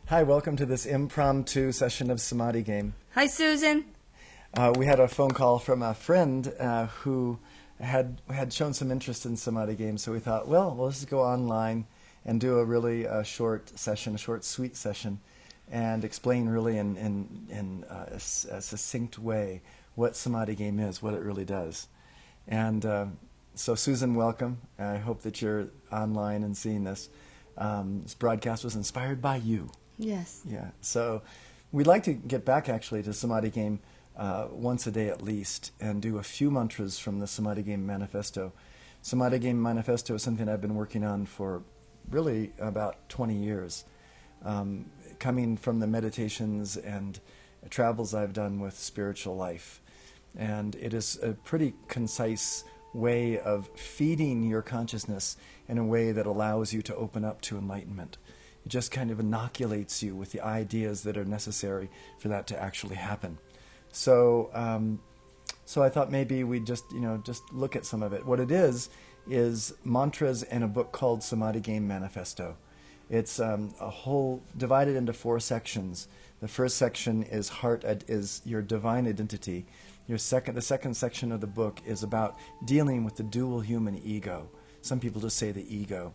Hi, welcome to this impromptu session of Samadhi Game. Hi, Susan. We had a phone call from a friend who had shown some interest in Samadhi Game, so we thought, well, let's just go online and do a really short session, a short, sweet session, and explain really in a succinct way what Samadhi Game is, what it really does. And so, Susan, welcome. I hope that you're online and seeing this. This broadcast was inspired by you. Yes. Yeah. So we'd like to get back actually to Samadhi Game once a day at least and do a few mantras from the Samadhi Game Manifesto. Samadhi Game Manifesto is something I've been working on for really about 20 years, coming from the meditations and travels I've done with spiritual life. And it is a pretty concise way of feeding your consciousness in a way that allows you to open up to enlightenment. It just kind of inoculates you with the ideas that are necessary for that to actually happen. So I thought maybe we'd just look at some of it. What it is mantras in a book called Samadhi Game Manifesto. It's a whole divided into 4 sections. The first section is heart is your divine identity. The second section of the book is about dealing with the dual human ego. Some people just say the ego.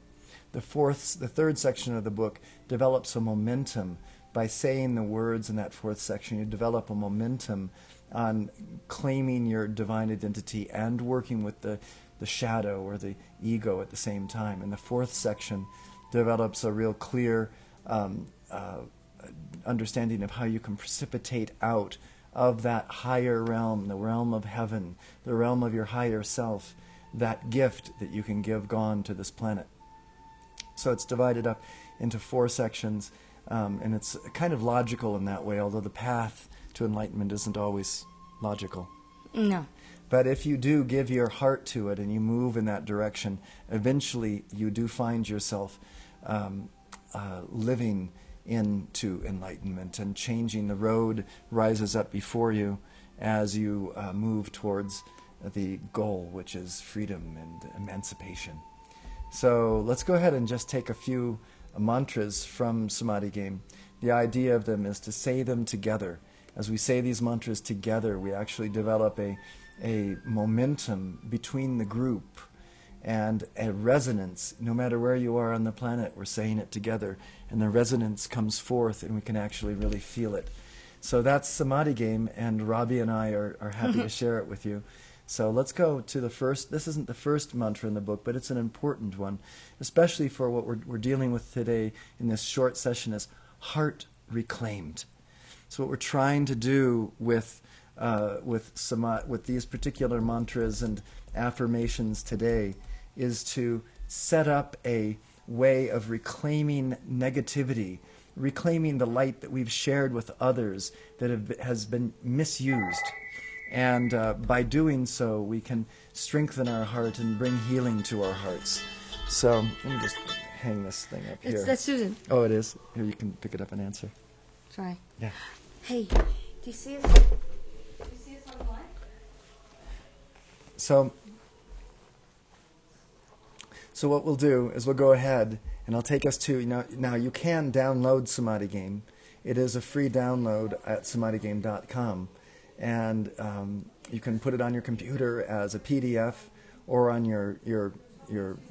The third section of the book develops a momentum. By saying the words in that 4th section, you develop a momentum on claiming your divine identity and working with the shadow or the ego at the same time. And the 4th section develops a real clear understanding of how you can precipitate out of that higher realm, the realm of heaven, the realm of your higher self, that gift that you can give gone to this planet. So it's divided up into 4 sections, and it's kind of logical in that way, although the path to enlightenment isn't always logical. No. But if you do give your heart to it and you move in that direction, eventually you do find yourself living into enlightenment, and changing. The road rises up before you as you move towards the goal, which is freedom and emancipation. So let's go ahead and just take a few mantras from Samadhi Game. The idea of them is to say them together. As we say these mantras together, we actually develop a momentum between the group and a resonance. No matter where you are on the planet, we're saying it together, and the resonance comes forth, and we can actually really feel it. So that's Samadhi Game, and Robbie and I are happy to share it with you. So let's go to the first. This isn't the first mantra in the book, but it's an important one, especially for what we're dealing with today in this short session, is heart reclaimed. So what we're trying to do with these particular mantras and affirmations today is to set up a way of reclaiming negativity, reclaiming the light that we've shared with others that has been misused. And by doing so, we can strengthen our heart and bring healing to our hearts. So let me just hang this thing up here. That's Susan. Oh, it is? Here, you can pick it up and answer. Sorry. Yeah. Hey, do you see us? Do you see us online? So what we'll do is we'll go ahead and I'll take us to, now you can download Samadhi Game. It is a free download at samadhigame.com. And you can put it on your computer as a PDF or on your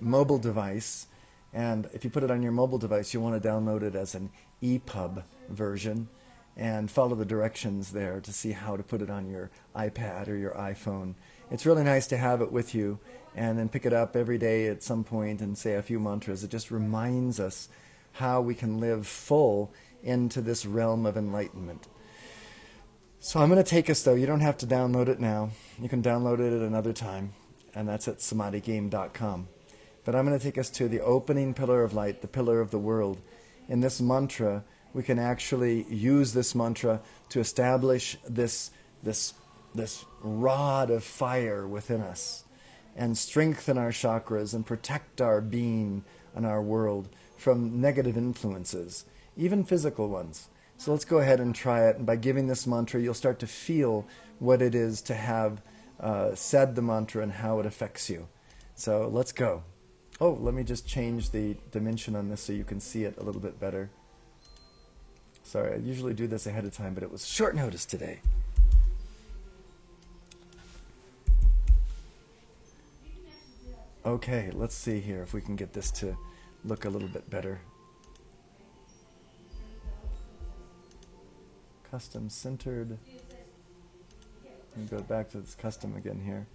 mobile device. And if you put it on your mobile device, you'll want to download it as an EPUB version and follow the directions there to see how to put it on your iPad or your iPhone. It's really nice to have it with you and then pick it up every day at some point and say a few mantras. It just reminds us how we can live full into this realm of enlightenment. So I'm going to take us, though. You don't have to download it now. You can download it at another time, and that's at samadhigame.com. But I'm going to take us to the opening pillar of light, the pillar of the world. In this mantra, we can actually use this mantra to establish this rod of fire within us and strengthen our chakras and protect our being and our world from negative influences, even physical ones. So let's go ahead and try it. And by giving this mantra, you'll start to feel what it is to have said the mantra and how it affects you. So let's go. Oh, let me just change the dimension on this so you can see it a little bit better. Sorry, I usually do this ahead of time, but it was short notice today. Okay, let's see here if we can get this to look a little bit better. Custom centered. Let me go back to this custom again here.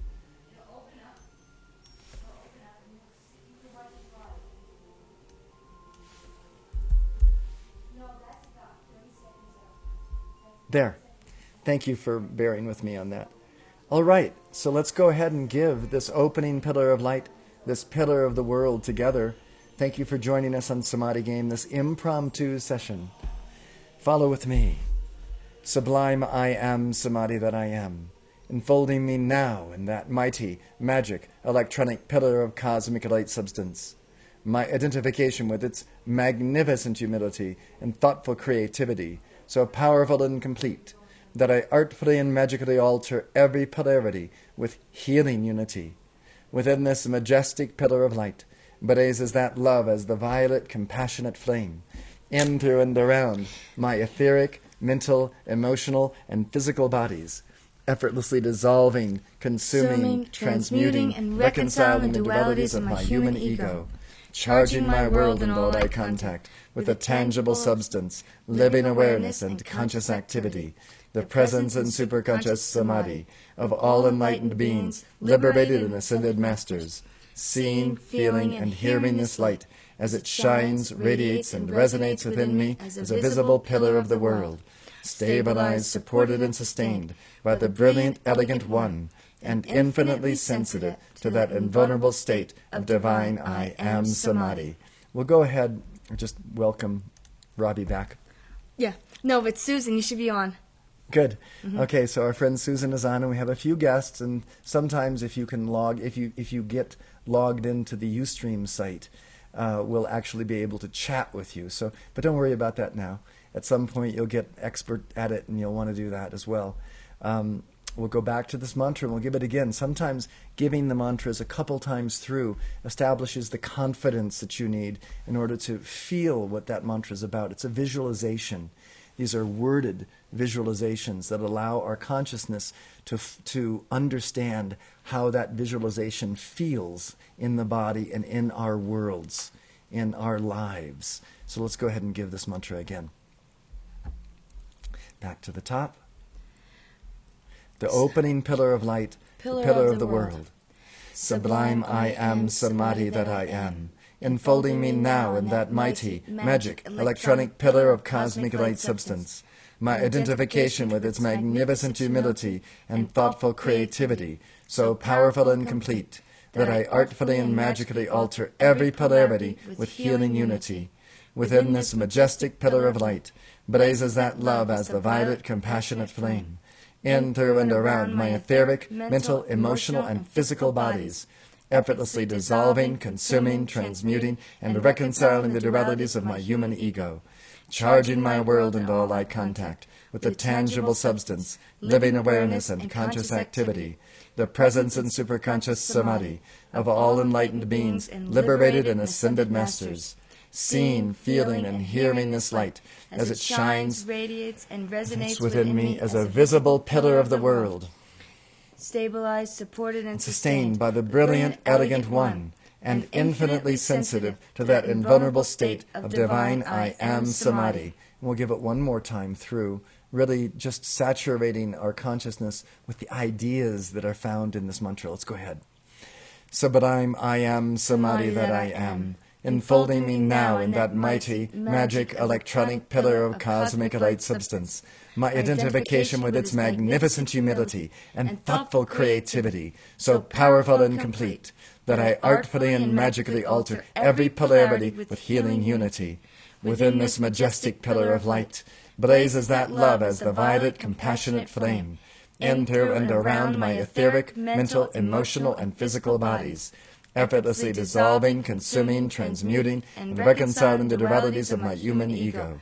There. Thank you for bearing with me on that. All right, so let's go ahead and give this opening pillar of light, this pillar of the world together. Thank you for joining us on Samadhi Game, this impromptu session. Follow with me. Sublime I am Samadhi that I am, enfolding me now in that mighty, magic, electronic pillar of cosmic light substance. My identification with its magnificent humility and thoughtful creativity, so powerful and complete, that I artfully and magically alter every polarity with healing unity. Within this majestic pillar of light blazes that love as the violet, compassionate flame, in, through, and around my etheric, mental, emotional, and physical bodies, effortlessly dissolving, consuming, transmuting, and reconciling the dualities of my human ego, charging my world and all I contact with a tangible substance, living awareness and conscious activity, the presence and superconscious samadhi of all enlightened beings, liberated and ascended masters, seeing, feeling, and hearing this light as it shines, radiates, and resonates within me as a visible pillar of the world, stabilized, supported, and sustained by the brilliant, elegant One, and infinitely sensitive to that invulnerable state of divine I am Samadhi. We'll go ahead and just welcome Robbie back. Yeah. No, but Susan, you should be on. Good. Okay, so our friend Susan is on, and we have a few guests, and sometimes if you get logged into the Ustream site, we'll actually be able to chat with you. So, but don't worry about that now. At some point you'll get expert at it, and you'll want to do that as well. We'll go back to this mantra and we'll give it again. Sometimes giving the mantras a couple times through establishes the confidence that you need in order to feel what that mantra is about. It's a visualization. These are worded visualizations that allow our consciousness to understand how that visualization feels in the body and in our worlds, in our lives. So let's go ahead and give this mantra again. Back to the top. The opening pillar of light, the pillar of the world. Sublime I am Samadhi that I am, enfolding me now in that mighty, magic, electronic pillar of cosmic light substance. My identification with its magnificent humility and thoughtful creativity, so powerful and complete, that I artfully and magically alter every polarity with healing unity. Within this majestic pillar of light blazes that love as the violet, compassionate flame, in, through, and around my etheric, mental, emotional, and physical bodies, effortlessly dissolving, consuming, transmuting, and reconciling the dualities of my human ego, charging my world and all I contact with the tangible substance, living awareness, and conscious activity, the presence and superconscious samadhi of all enlightened beings, liberated and ascended masters, seeing, feeling, and hearing this light as it shines, radiates, and resonates within me as a visible pillar of the world, stabilized, supported, and sustained by the brilliant, elegant One, and infinitely sensitive to that invulnerable state of divine I am Samadhi. And we'll give it one more time through, really just saturating our consciousness with the ideas that are found in this mantra. Let's go ahead. Sublime I am Samadhi that I am, enfolding me now in that mighty, magic, electronic pillar of cosmic light substance. My identification with its magnificent humility and thoughtful creativity, so powerful and complete, that I artfully and magically alter every polarity with healing unity. Within this majestic pillar of light blazes that love as the violet, compassionate flame, in, through, and around my etheric, mental, emotional, and physical bodies, effortlessly dissolving, consuming, transmuting, and reconciling the dualities of my human ego,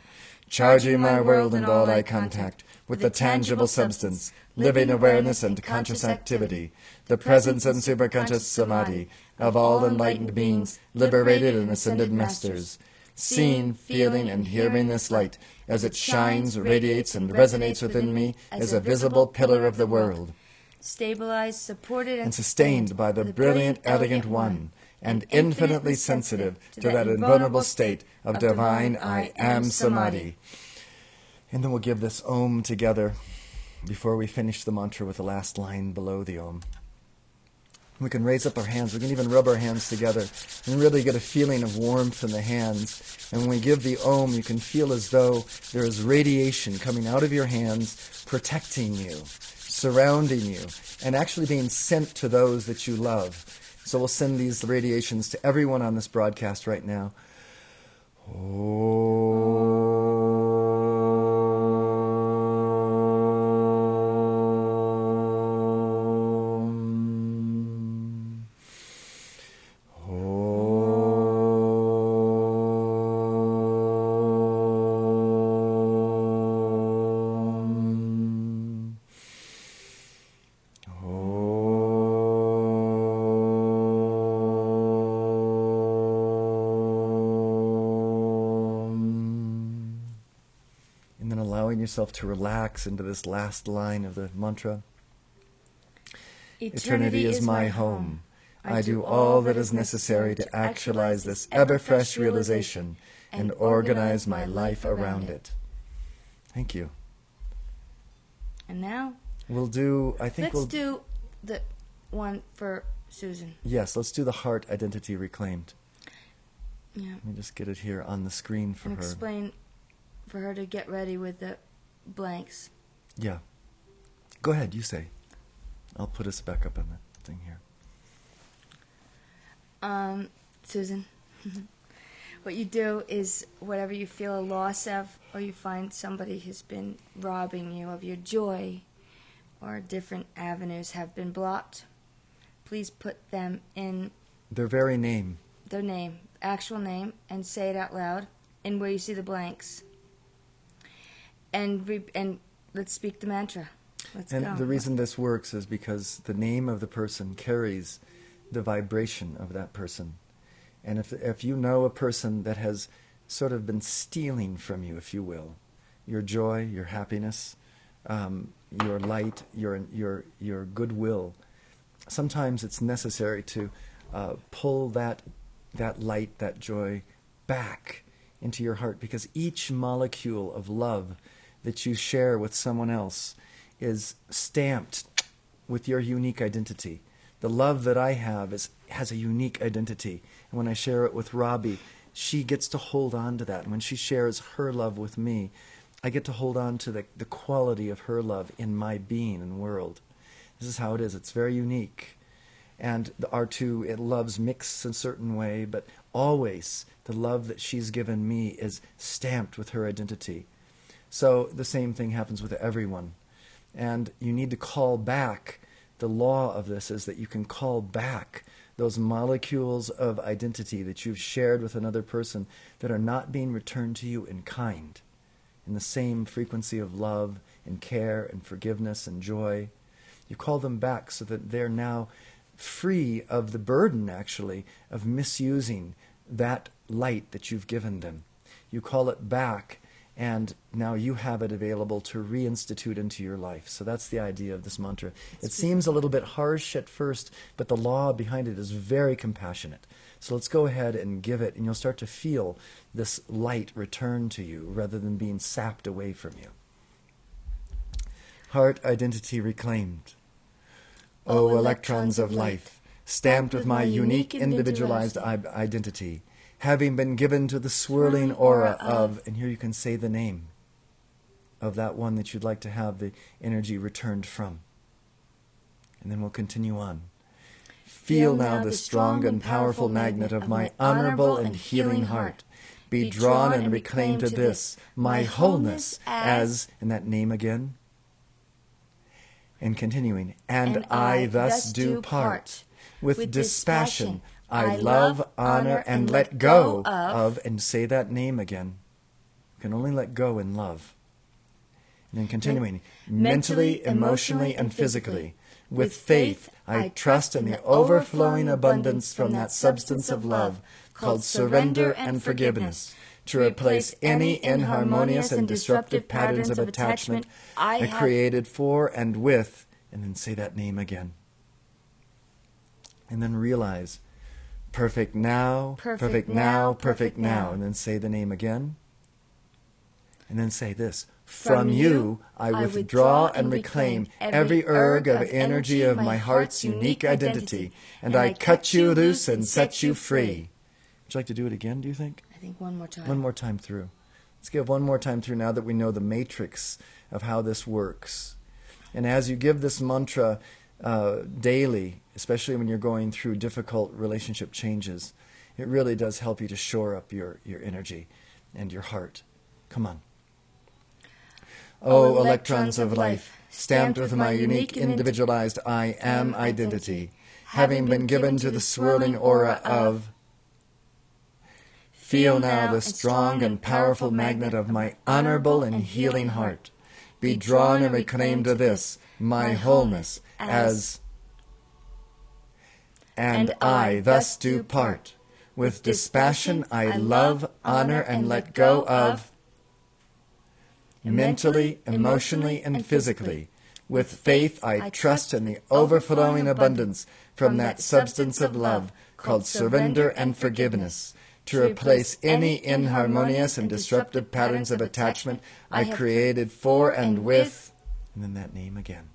charging my world and all I contact with the tangible substance, living awareness and conscious activity, the presence and superconscious samadhi of all enlightened beings, liberated and ascended masters, seeing, feeling, and hearing this light, as it shines, radiates, and resonates within me as a visible pillar of the world, stabilized, supported, and sustained by the brilliant, elegant One, and infinitely sensitive to that invulnerable state of divine I Am Samadhi. And then we'll give this Om together before we finish the mantra with the last line below the Om. We can raise up our hands. We can even rub our hands together and really get a feeling of warmth in the hands. And when we give the Om, you can feel as though there is radiation coming out of your hands, protecting you, surrounding you, and actually being sent to those that you love. So we'll send these radiations to everyone on this broadcast right now. Yourself to relax into this last line of the mantra. Eternity is my home. I do all that is necessary to actualize this ever-fresh realization and organize my life around it. Thank you. And now we'll do, let's do the one for Susan. Yes, let's do the heart identity reclaimed. Yeah. Let me just get it here on the screen for her. Explain for her to get ready with the blanks. Yeah. Go ahead, you say. I'll put us back up on the thing here. Susan, what you do is whatever you feel a loss of, or you find somebody who's been robbing you of your joy, or different avenues have been blocked, please put them in their very name. Their name, actual name, and say it out loud, and where you see the blanks. And let's speak the mantra. Let's go. And the reason this works is because the name of the person carries the vibration of that person. And if you know a person that has sort of been stealing from you, if you will, your joy, your happiness, your light, your goodwill, sometimes it's necessary to pull that light, that joy back into your heart, because each molecule of love that you share with someone else is stamped with your unique identity. The love that I have has a unique identity. And when I share it with Robbie, she gets to hold on to that. And when she shares her love with me, I get to hold on to the quality of her love in my being and world. This is how it is. It's very unique. And our two loves mix in a certain way, but always the love that she's given me is stamped with her identity. So the same thing happens with everyone. And you need to call back. The law of this is that you can call back those molecules of identity that you've shared with another person that are not being returned to you in kind, in the same frequency of love and care and forgiveness and joy. You call them back so that they're now free of the burden, actually, of misusing that light that you've given them. You call it back, and now you have it available to reinstitute into your life. So that's the idea of this mantra. It seems a little bit harsh at first, but the law behind it is very compassionate. So let's go ahead and give it, and you'll start to feel this light return to you rather than being sapped away from you. Heart identity reclaimed. O electrons of life, stamped with my unique individualized identity, having been given to the swirling aura of, and here you can say the name of that one that you'd like to have the energy returned from. And then we'll continue on. Feel now the strong and powerful magnet of my honorable and healing heart be drawn and reclaimed to this, my wholeness, as, and that name again. And continuing, and I thus do part. With dispassion, I love, honor, and let go of, and say that name again. You can only let go in love. And then continuing, mentally, emotionally, and physically, with faith, I trust in the overflowing abundance from that substance of love called surrender and forgiveness, to replace any inharmonious and disruptive patterns of attachment I created for and with, and then say that name again. And then realize, perfect now, perfect now, perfect now, and then say the name again. And then say this, from you I withdraw and reclaim every erg of energy of my heart's unique identity, and I cut you loose and set you free. Would you like to do it again, do you think? I think one more time. One more time through. Let's give one more time through now that we know the matrix of how this works. And as you give this mantra daily, especially when you're going through difficult relationship changes, it really does help you to shore up your energy and your heart. Come on. O electrons of life, stamped with my unique individualized I am identity, having been given to the swirling aura of, feel now the strong and powerful magnet of my honorable and healing heart. Be drawn and reclaimed to this, my wholeness, as, and I thus do part. With dispassion I love, honor, and let go of, mentally, emotionally, and physically. With faith I trust in the overflowing abundance from that substance of love called surrender and forgiveness, to replace any inharmonious and disruptive patterns of attachment I created for and with, and then that name again.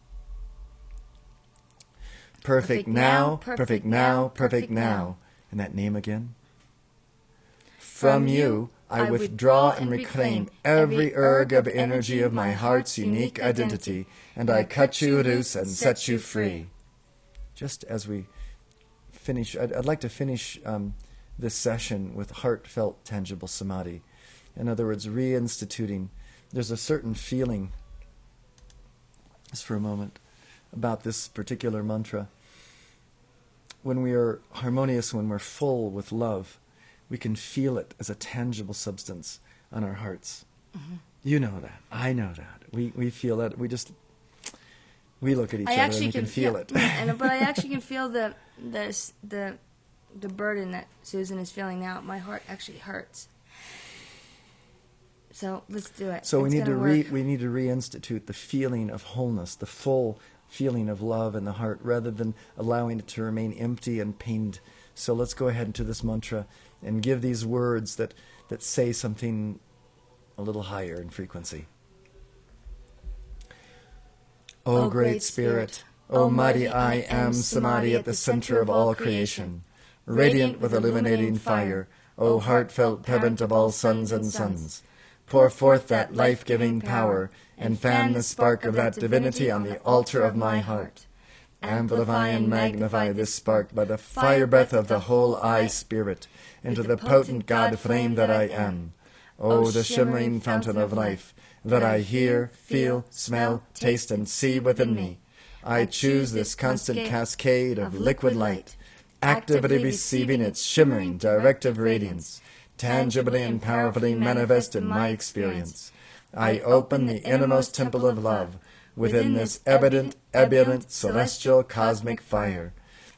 Perfect now, perfect now, perfect now, and that name again. From you I withdraw and reclaim every erg of energy of my heart's unique identity, and I cut you loose and set you free. Just as we finish, I'd like to finish this session with heartfelt, tangible samadhi. In other words, reinstituting. There's a certain feeling, just for a moment, about this particular mantra. When we are harmonious, when we're full with love, we can feel it as a tangible substance on our hearts. Mm-hmm. You know that. I know that. We feel that. We look at each other and we can feel it. Yeah, but I actually can feel the burden that Susan is feeling now. My heart actually hurts. So let's do it. So we need to reinstitute the feeling of wholeness, the full feeling of love in the heart, rather than allowing it to remain empty and pained. So let's go ahead into this mantra and give these words that say something a little higher in frequency. O Great Spirit, O mighty I Am Samadhi at the center of all creation, radiant with illuminating fire, O heartfelt parent of all sons and sons, pour forth that life-giving power and fan the spark of that divinity on the altar of my heart. Amplify and magnify this spark by the fire breath of the whole I Spirit into the potent God flame that I am. O the shimmering fountain of life that I hear, feel, smell, taste, and see within me. I choose this constant cascade of liquid light, actively receiving its shimmering directive radiance, tangibly and powerfully manifest in my experience. I open the innermost temple of love within this evident, ebullient, celestial, cosmic fire.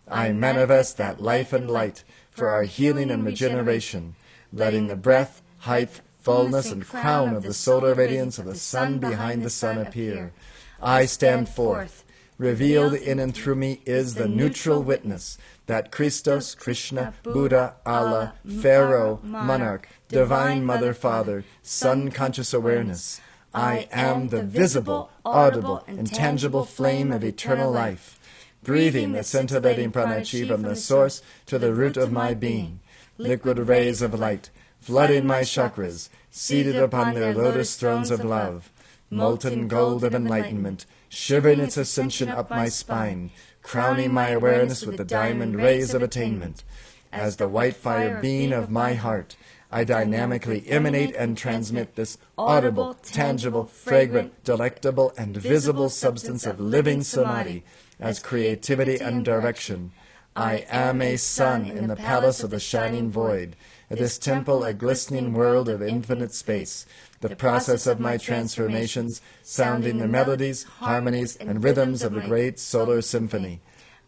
I manifest that life and light for our healing and regeneration, letting the breadth, height, fullness, and crown of the solar radiance of the sun behind the sun appear. I stand forth. Revealed in and through me is the neutral witness that Christos, Krishna, Buddha, Allah, Pharaoh, Monarch, Divine Mother, Father, Sun Conscious Awareness, I am the visible, audible, and tangible flame of eternal life, breathing the scintillating prana-chi from the source to the root of my being, liquid rays of light, flooding my chakras, seated upon their lotus thrones of love, molten gold of enlightenment, shivering its ascension up my spine, crowning my awareness with the diamond rays of attainment. As the white fire being of my heart, I dynamically emanate and transmit this audible, tangible, fragrant, delectable, and visible substance of living samadhi as creativity and direction. I am a sun in the palace of the shining void, this temple a glistening world of infinite space, the process of my transformations sounding the melodies, harmonies, and rhythms of the great solar symphony.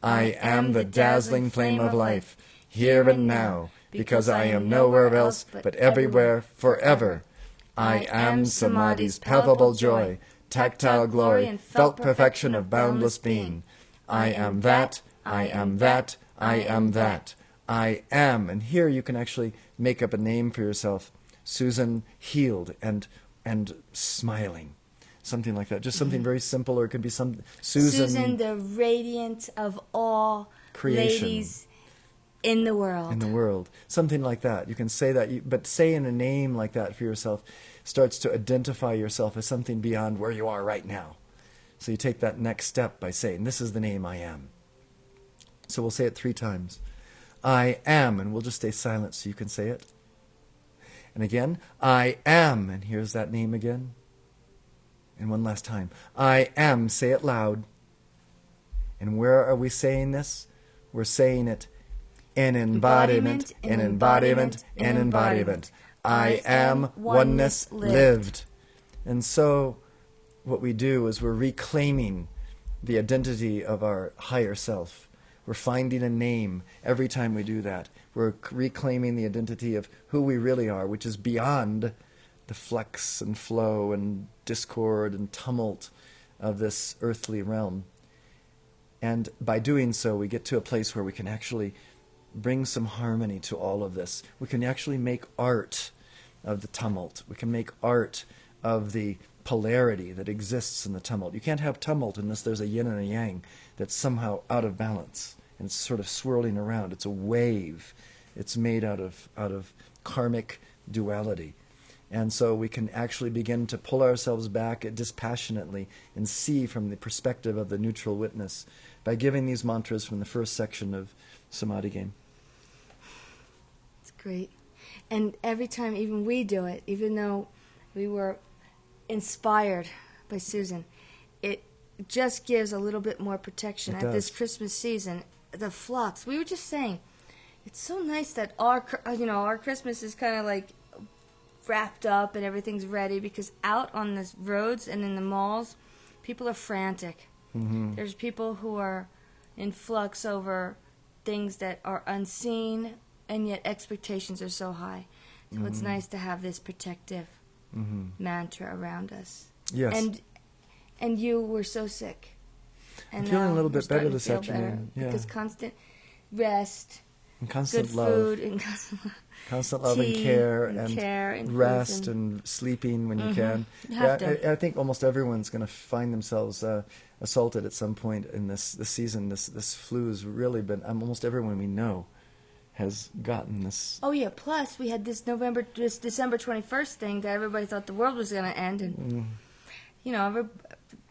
I am the dazzling flame of life, here and now, because I am nowhere else but everywhere, forever. I am Samadhi's palpable joy, tactile glory, and felt perfection of boundless being. I am that, I am that, I am that. I am, and here you can actually make up a name for yourself. Susan, healed and smiling. Something like that. Just something very simple, or it could be some Susan, the radiant of all creation. ladies in the world. In the world. Something like that. You can say that, but saying a name like that for yourself starts to identify yourself as something beyond where you are right now. So you take that next step by saying, this is the name I am. So we'll say it 3 times. I am, and we'll just stay silent so you can say it. And again, I am, and here's that name again. And one last time. I am, say it loud. And where are we saying this? We're saying it in embodiment, in embodiment, in embodiment. I am oneness lived. And so what we do is we're reclaiming the identity of our higher self. We're finding a name every time we do that. We're reclaiming the identity of who we really are, which is beyond the flux and flow and discord and tumult of this earthly realm. And by doing so, we get to a place where we can actually bring some harmony to all of this. We can actually make art of the tumult. We can make art of the polarity that exists in the tumult. You can't have tumult unless there's a yin and a yang that's somehow out of balance and it's sort of swirling around. It's a wave. It's made out of karmic duality. And so we can actually begin to pull ourselves back dispassionately and see from the perspective of the neutral witness by giving these mantras from the first section of Samadhi Game. It's great. And every time even we do it, even though we were inspired by Susan, it just gives a little bit more protection. At this Christmas season, the flux, we were just saying, it's so nice that our Christmas is kind of like wrapped up and everything's ready, because out on the roads and in the malls, people are frantic. Mm-hmm. There's people who are in flux over things that are unseen, and yet expectations are so high. So it's nice to have this protective mantra around us. Yes. And you were so sick. And I'm feeling a little bit better this afternoon. Yeah. Because constant rest, and constant good love, food, and constant love and care, and rest and sleeping when you can. You have to. I think almost everyone's going to find themselves assaulted at some point in this season. This flu's really been. Almost everyone we know has gotten this. Oh yeah. Plus, we had this December 21st thing that everybody thought the world was going to end, and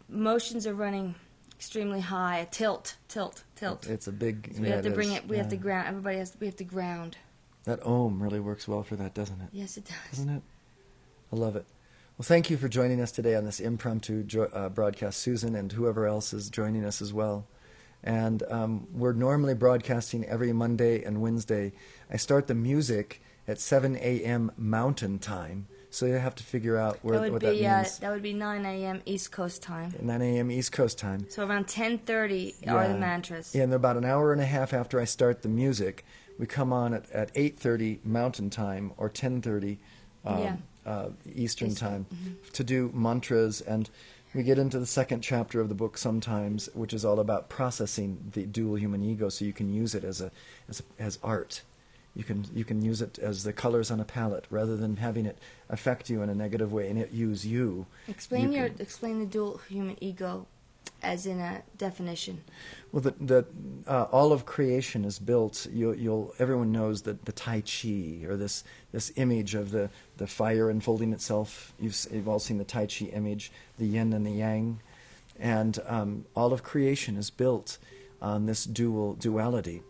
emotions are running extremely high. A tilt. It's a big. So we have to bring it. We have to ground. We have to ground. That Om really works well for that, doesn't it? Yes, it does. Doesn't it? I love it. Well, thank you for joining us today on this impromptu broadcast, Susan, and whoever else is joining us as well. And we're normally broadcasting every Monday and Wednesday. I start the music at 7 a.m. Mountain Time, so you have to figure out what that means. That would be 9 a.m. East Coast time. 9 a.m. East Coast time. So around 10:30 are the mantras. Yeah, and about an hour and a half after I start the music, we come on at 8:30 Mountain Time or 10:30 Eastern Time to do mantras, and we get into the second chapter of the book sometimes, which is all about processing the dual human ego, so you can use it as art. You can use it as the colors on a palette, rather than having it affect you in a negative way and it use you. Explain the dual human ego, as in a definition. Well, all of creation is built. Everyone knows that the Tai Chi, or this image of the fire unfolding itself. You've all seen the Tai Chi image, the yin and the yang, and all of creation is built on this duality.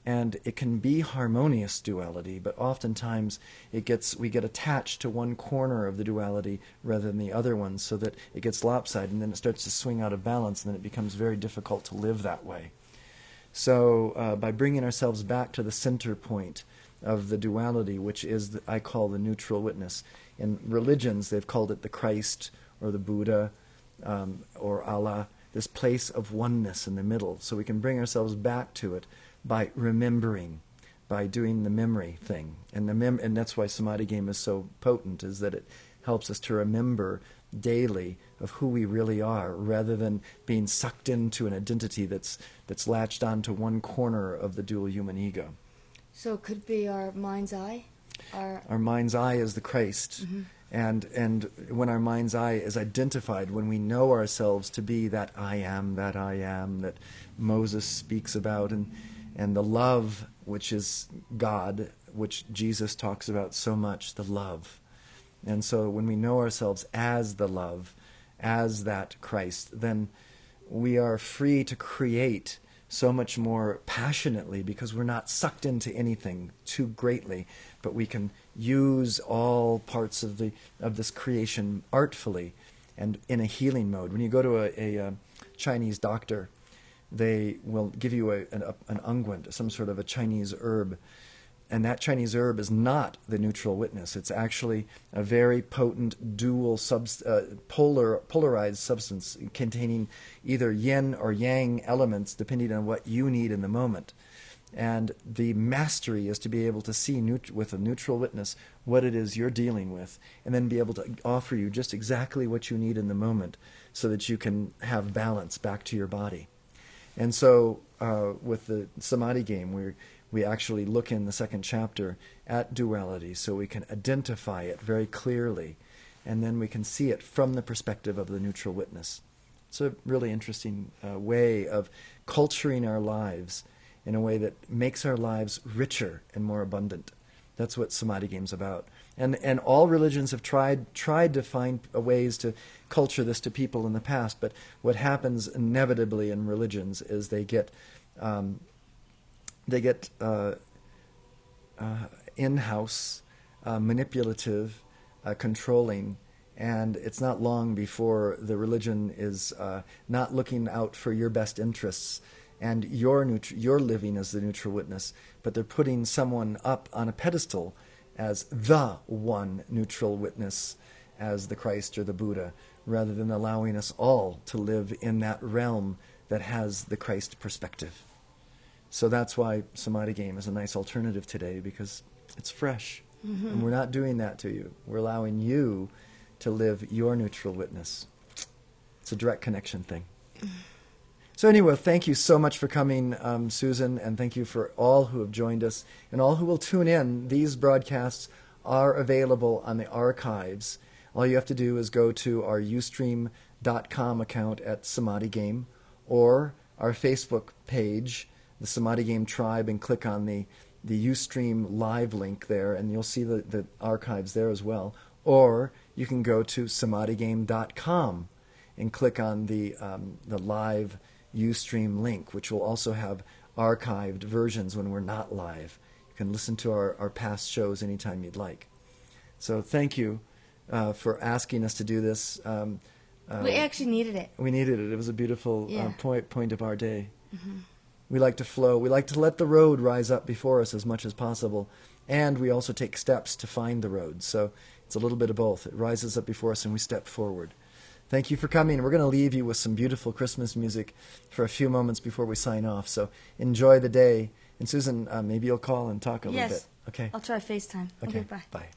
And it can be harmonious duality, but oftentimes we get attached to one corner of the duality rather than the other one, so that it gets lopsided, and then it starts to swing out of balance, and then it becomes very difficult to live that way. So by bringing ourselves back to the center point of the duality, which is, I call the neutral witness. In religions, they've called it the Christ or the Buddha or Allah. this place of oneness in the middle. So we can bring ourselves back to it by remembering, by doing the memory thing. And and that's why Samadhi Game is so potent, is that it helps us to remember daily of who we really are, rather than being sucked into an identity that's latched onto one corner of the dual human ego. So it could be our mind's eye? Our mind's eye is the Christ. Mm-hmm. And when our mind's eye is identified, when we know ourselves to be that I am that Moses speaks about, and the love, which is God, which Jesus talks about so much, the love. And so when we know ourselves as the love, as that Christ, then we are free to create so much more passionately, because we're not sucked into anything too greatly, but we can use all parts of this creation artfully and in a healing mode. When you go to a Chinese doctor, they will give you an unguent, some sort of a Chinese herb, and that Chinese herb is not the neutral witness. It's actually a very potent dual polarized substance containing either yin or yang elements, depending on what you need in the moment. And the mastery is to be able to see with a neutral witness what it is you're dealing with, and then be able to offer you just exactly what you need in the moment, so that you can have balance back to your body. And so with the Samadhi Game, we actually look in the second chapter at duality, so we can identify it very clearly, and then we can see it from the perspective of the neutral witness. It's a really interesting way of culturing our lives in a way that makes our lives richer and more abundant. That's what Samadhi Game's about. And all religions have tried to find ways to culture this to people in the past, but what happens inevitably in religions is they get in-house, manipulative, controlling, and it's not long before the religion is not looking out for your best interests, and you're living as the neutral witness, but they're putting someone up on a pedestal as the one neutral witness, as the Christ or the Buddha, rather than allowing us all to live in that realm that has the Christ perspective. So that's why Samadhi Game is a nice alternative today, because it's fresh. Mm-hmm. And we're not doing that to you. We're allowing you to live your neutral witness. It's a direct connection thing. So anyway, thank you so much for coming, Susan, and thank you for all who have joined us and all who will tune in. These broadcasts are available on the archives. All you have to do is go to our Ustream.com account at Samadhi Game, or our Facebook page, the Samadhi Game Tribe, and click on the Ustream live link there, and you'll see the archives there as well. Or you can go to samadhigame.com and click on the live Ustream link, which will also have archived versions when we're not live. You can listen to our past shows anytime you'd like. So thank you for asking us to do this. We actually needed it. We needed it. It was a beautiful point of our day. Mm-hmm. We like to flow. We like to let the road rise up before us as much as possible. And we also take steps to find the road. So it's a little bit of both. It rises up before us and we step forward. Thank you for coming. We're going to leave you with some beautiful Christmas music for a few moments before we sign off. So enjoy the day. And Susan, maybe you'll call and talk a little bit. Yes. Okay. I'll try FaceTime. Okay, bye. Bye.